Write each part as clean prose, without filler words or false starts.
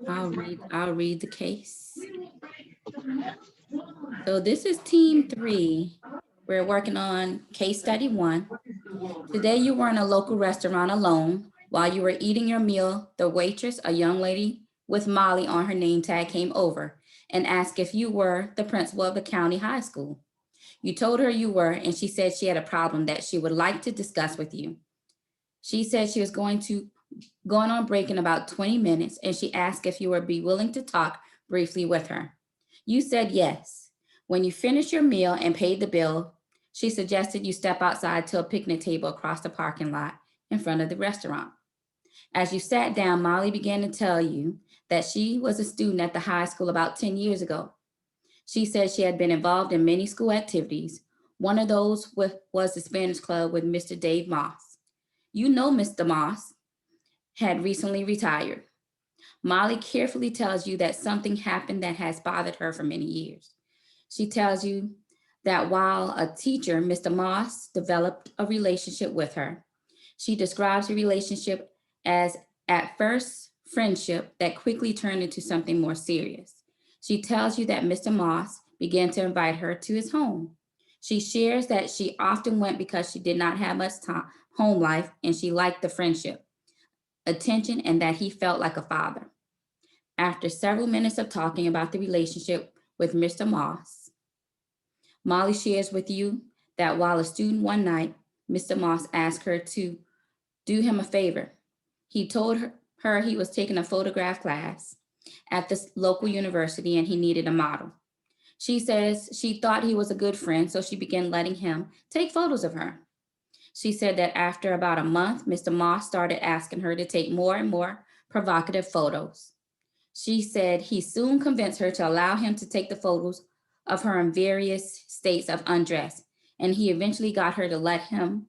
All right. I'll read the case. So this is team 3. We're working on case study 1. Today you were in a local restaurant alone. While you were eating your meal, the waitress, a young lady with Molly on her name tag, came over and asked if you were the principal of the county high school. You told her you were, and she said she had a problem that she would like to discuss with you. She said she was going on break in about 20 minutes, and she asked if you would be willing to talk briefly with her. You said yes. When you finished your meal and paid the bill, she suggested you step outside to a picnic table across the parking lot in front of the restaurant. As you sat down, Molly began to tell you that she was a student at the high school about 10 years ago. She said she had been involved in many school activities. One of those was the Spanish club with Mr. Dave Moss. You know Mr. Moss had recently retired. Molly carefully tells you that something happened that has bothered her for many years. She tells you that while a teacher, Mr. Moss developed a relationship with her. She describes the relationship as at first friendship that quickly turned into something more serious. She tells you that Mr. Moss began to invite her to his home. She shares that she often went because she did not have much time, home life, and she liked the friendship, attention, and that he felt like a father. After several minutes of talking about the relationship with Mr. Moss, Molly shares with you that while a student one night, Mr. Moss asked her to do him a favor. He told her he was taking a photograph class at the local university and he needed a model. She says she thought he was a good friend, so she began letting him take photos of her. She said that after about a month, Mr. Moss started asking her to take more and more provocative photos. She said he soon convinced her to allow him to take the photos of her in various states of undress, and he eventually got her to let him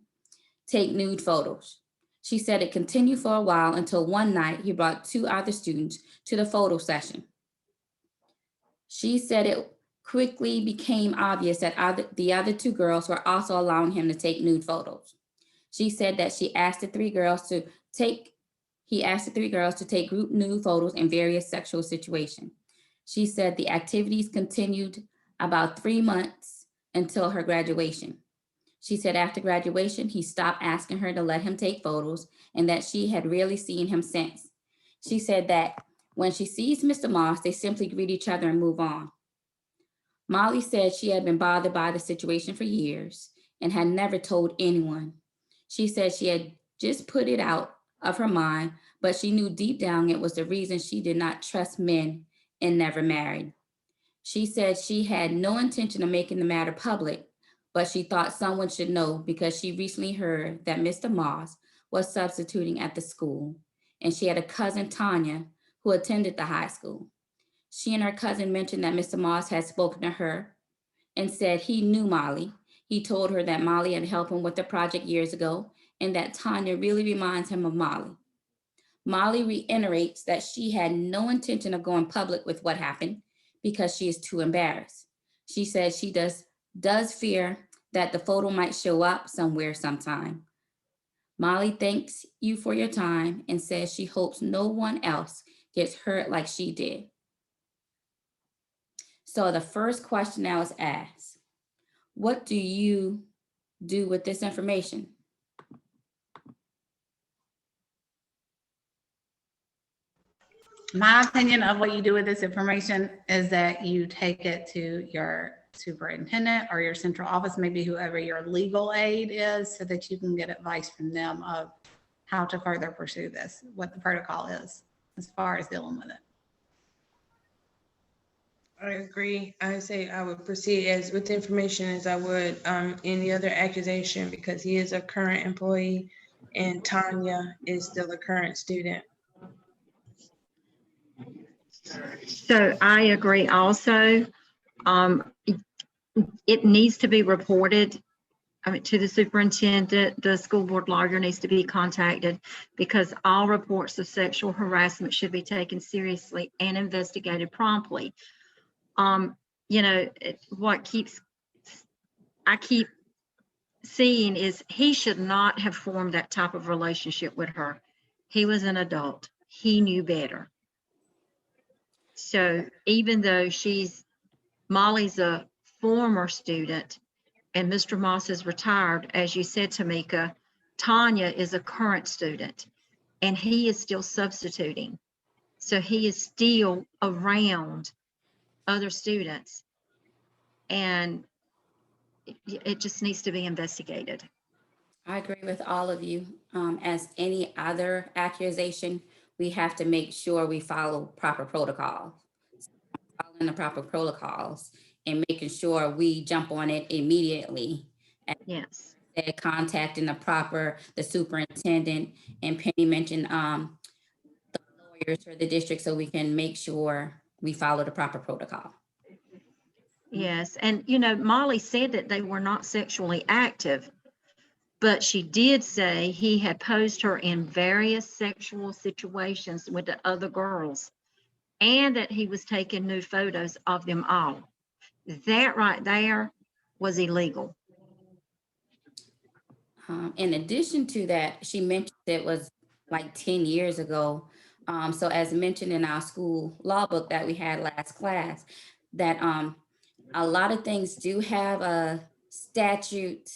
take nude photos. She said it continued for a while until one night he brought 2 other students to the photo session. She said it quickly became obvious that the other 2 girls were also allowing him to take nude photos. She said that he asked the 3 girls to take group nude photos in various sexual situations. She said the activities continued about 3 months until her graduation. She said after graduation, he stopped asking her to let him take photos and that she had rarely seen him since. She said that when she sees Mr. Moss, they simply greet each other and move on. Molly said she had been bothered by the situation for years and had never told anyone. She said she had just put it out of her mind, but she knew deep down it was the reason she did not trust men and never married. She said she had no intention of making the matter public, but she thought someone should know because she recently heard that Mr. Moss was substituting at the school, and she had a cousin, Tanya, who attended the high school. She and her cousin mentioned that Mr. Moss had spoken to her and said he knew Molly. He told her that Molly had helped him with the project years ago and that Tanya really reminds him of Molly. Molly reiterates that she had no intention of going public with what happened because she is too embarrassed. She says she does fear that the photo might show up somewhere sometime. Molly thanks you for your time and says she hopes no one else gets hurt like she did. So the first question now is asked, what do you do with this information? My opinion of what you do with this information is that you take it to your superintendent or your central office, maybe whoever your legal aid is, so that you can get advice from them of how to further pursue this, what the protocol is as far as dealing with it. I agree. I say I would proceed as with the information as I would any other accusation because he is a current employee and Tanya is still a current student. So I agree also. It needs to be reported to the superintendent. The school board lawyer needs to be contacted because all reports of sexual harassment should be taken seriously and investigated promptly. You know, I keep seeing is he should not have formed that type of relationship with her. He was an adult. He knew better. So even though Molly's a former student and Mr. Moss is retired, as you said, Tamika, Tanya is a current student and he is still substituting. So he is still around other students. And it just needs to be investigated. I agree with all of you. As any other accusation, we have to make sure we follow proper protocols. Following the proper protocols and making sure we jump on it immediately. Yes. And contacting the superintendent, and Penny mentioned the lawyers for the district so we can make sure we follow the proper protocol. Yes. And, you know, Molly said that they were not sexually active, but she did say he had posed her in various sexual situations with the other girls and that he was taking nude photos of them all. That right there was illegal. In addition to that, she mentioned it was like 10 years ago. So as mentioned in our school law book that we had last class, that a lot of things do have a statute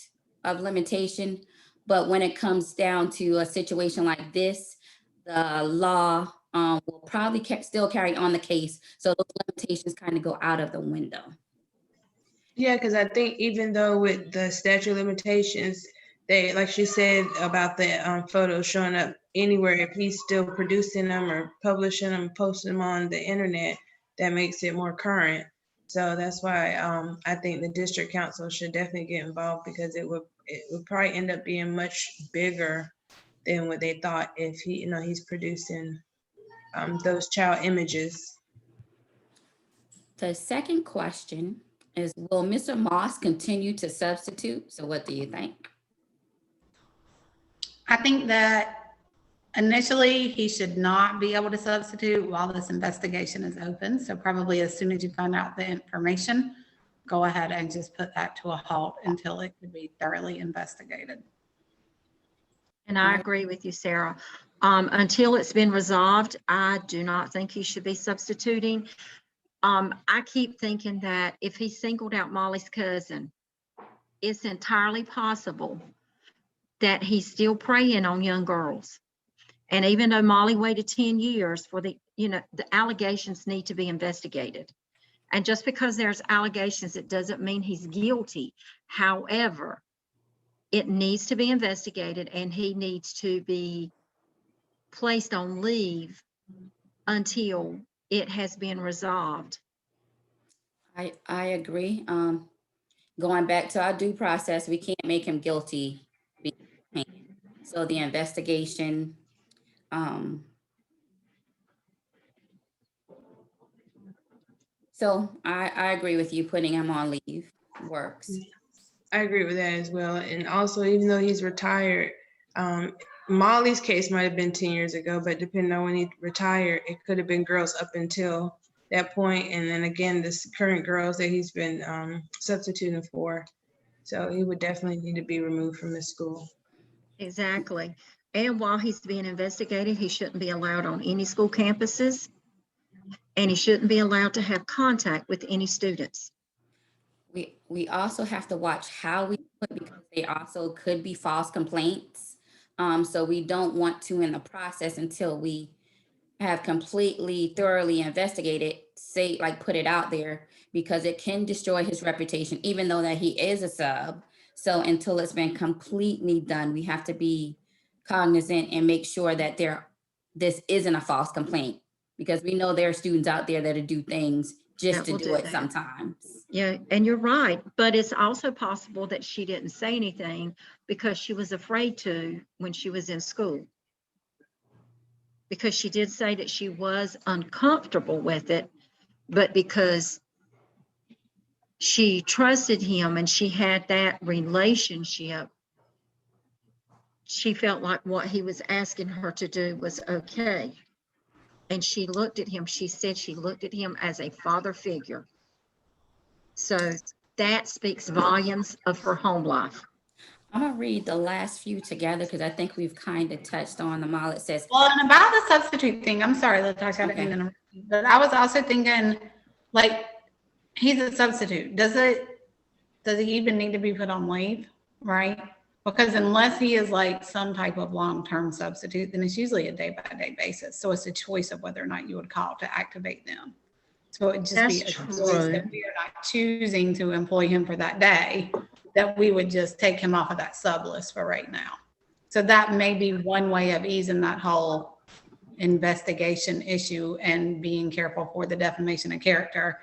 of limitation, but when it comes down to a situation like this, the law will probably still carry on the case. So those limitations kind of go out of the window. Yeah, because I think even though with the statute of limitations, they, like she said about the photos showing up anywhere, if he's still producing them or publishing them, posting them on the internet, that makes it more current. So that's why I think the district council should definitely get involved, because it would probably end up being much bigger than what they thought if he's producing those child images. The second question is, will Mr. Moss continue to substitute? So what do you think? I think that initially he should not be able to substitute while this investigation is open. So probably as soon as you find out the information, go ahead and just put that to a halt until it can be thoroughly investigated. And I agree with you, Sarah. Until it's been resolved, I do not think he should be substituting. I keep thinking that if he singled out Molly's cousin, it's entirely possible that he's still preying on young girls. And even though Molly waited 10 years for the allegations need to be investigated. And just because there's allegations, it doesn't mean he's guilty. However, it needs to be investigated and he needs to be placed on leave until it has been resolved. I agree. Going back to our due process, we can't make him guilty. So the investigation, so I agree with you, putting him on leave works. I agree with that as well. And also, even though he's retired, Molly's case might have been 10 years ago, but depending on when he retired, it could have been girls up until that point. And then again, this current girls that he's been substituting for. So he would definitely need to be removed from the school. Exactly. And while he's being investigated, he shouldn't be allowed on any school campuses. And he shouldn't be allowed to have contact with any students. We also have to watch how we put, because they also could be false complaints. So we don't want to, in the process, until we have completely thoroughly investigated, put it out there, because it can destroy his reputation, even though that he is a sub. So until it's been completely done, we have to be cognizant and make sure that this isn't a false complaint, because we know there are students out there that do things just to do it sometimes. Yeah, and you're right. But it's also possible that she didn't say anything because she was afraid to when she was in school. Because she did say that she was uncomfortable with it, but because she trusted him and she had that relationship, she felt like what he was asking her to do was okay. And she looked at him, she said she looked at him as a father figure. So that speaks volumes of her home life. I'm gonna read the last few together because I think we've kind of touched on them all. It says, Well, and about the substitute thing, I'm sorry, Latasha, I didn't mean to interrupt you, but I was also thinking, like, he's a substitute. Does he even need to be put on leave, right? Because unless he is like some type of long-term substitute, then it's usually a day-by-day basis. So it's a choice of whether or not you would call to activate them. So it'd just be a That's choice true. that we are not choosing to employ him for that day, that we would just take him off of that sub list for right now. So that may be one way of easing that whole investigation issue and being careful for the defamation of character.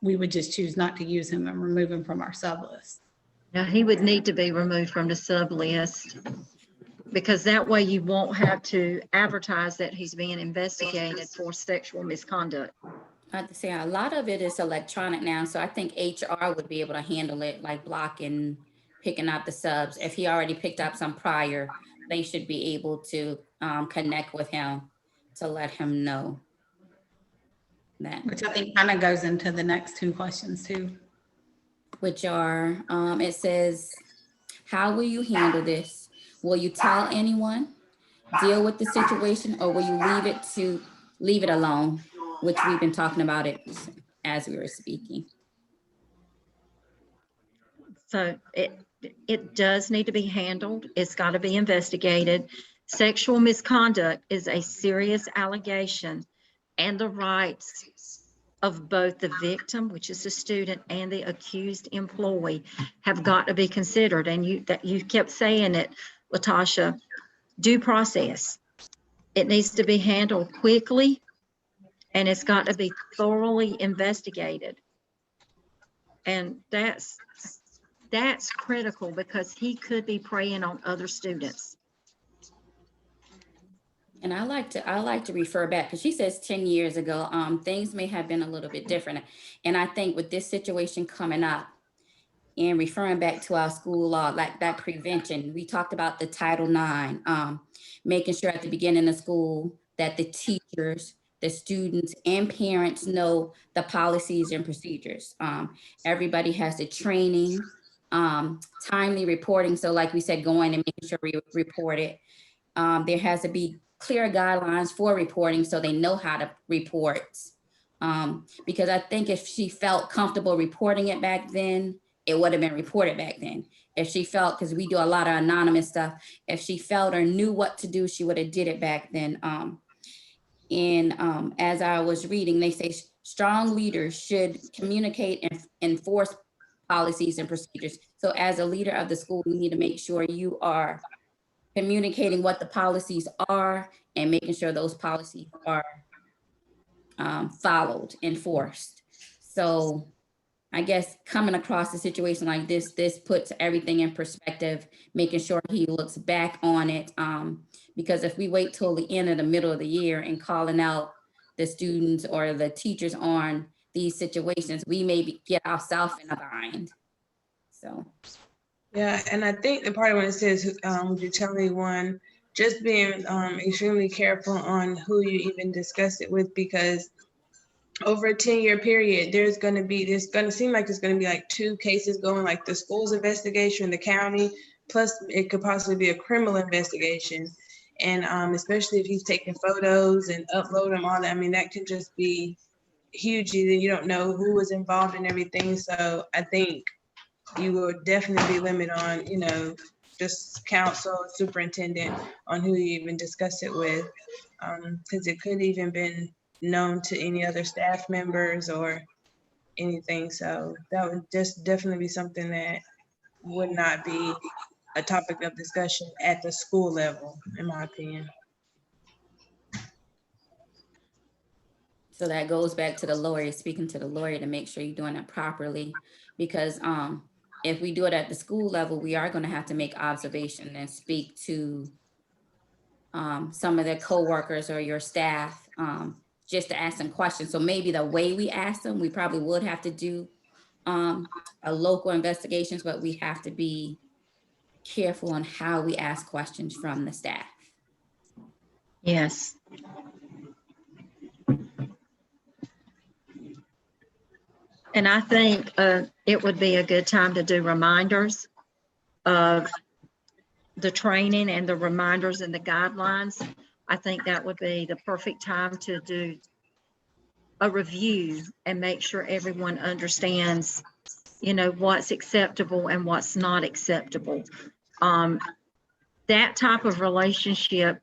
We would just choose not to use him and remove him from our sub list. Now, he would need to be removed from the sub list because that way you won't have to advertise that he's being investigated for sexual misconduct. I have to say, a lot of it is electronic now, so I think HR would be able to handle it, like blocking, picking out the subs. If he already picked up some prior, they should be able to connect with him to let him know that, Which I think kind of goes into the next two questions too. which are, it says, how will you handle this? Will you tell anyone, deal with the situation, or will you leave it alone? Which we've been talking about it as we were speaking. So it does need to be handled. It's got to be investigated. Sexual misconduct is a serious allegation, and the rights of both the victim, which is the student, and the accused employee have got to be considered. And you kept saying it, Latasha, due process. It needs to be handled quickly, and it's got to be thoroughly investigated. And that's critical because he could be preying on other students. And I like to refer back because she says 10 years ago, things may have been a little bit different. And I think with this situation coming up and referring back to our school law, like that prevention, we talked about the Title IX, making sure at the beginning of school that the teachers, the students, and parents know the policies and procedures. Everybody has the training, timely reporting. So like we said, going and making sure we report it. There has to be clear guidelines for reporting so they know how to report. Because I think if she felt comfortable reporting it back then, it would have been reported back then. If she felt, because we do a lot of anonymous stuff, if she felt or knew what to do, she would have did it back then. As I was reading, they say strong leaders should communicate and enforce policies and procedures. So as a leader of the school, you need to make sure you are communicating what the policies are and making sure those policies are followed, enforced. So I guess coming across a situation like this puts everything in perspective, making sure he looks back on it. Because if we wait till the end of the middle of the year and calling out the students or the teachers on these situations, we may get ourselves in a bind. So. Yeah, and I think the part when it says, would you tell anyone, just being extremely careful on who you even discuss it with, because over a 10-year period, there's going to seem like there's going to be like 2 cases going, like the school's investigation, the county, plus it could possibly be a criminal investigation. And especially if he's taking photos and upload them, all that, I mean, that could just be huge. You don't know who was involved in everything. So I think you will definitely limit on, just counsel, superintendent, on who you even discuss it with, because it could even been known to any other staff members or anything. So that would just definitely be something that would not be a topic of discussion at the school level, in my opinion. So that goes back to the lawyer, speaking to the lawyer to make sure you're doing it properly, because if we do it at the school level, we are going to have to make observation and speak to some of their coworkers or your staff just to ask them questions. So maybe the way we ask them, we probably would have to do a local investigations, but we have to be careful on how we ask questions from the staff. Yes. And I think it would be a good time to do reminders of the training and the reminders and the guidelines, I think that would be the perfect time to do a review and make sure everyone understands, you know, what's acceptable and what's not acceptable. That type of relationship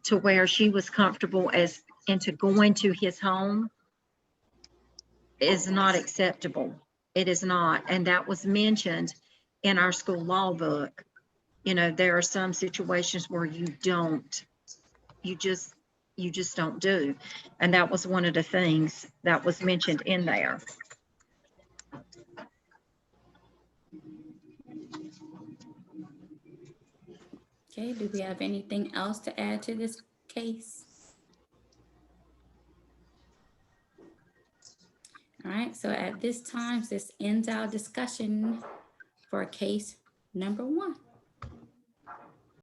to where she was comfortable as into going to his home is not acceptable. It is not. And that was mentioned in our school law book. You know, there are some situations where you just don't do. And that was one of the things that was mentioned in there. Okay, do we have anything else to add to this case? All right, so at this time, this ends our discussion for case number 1.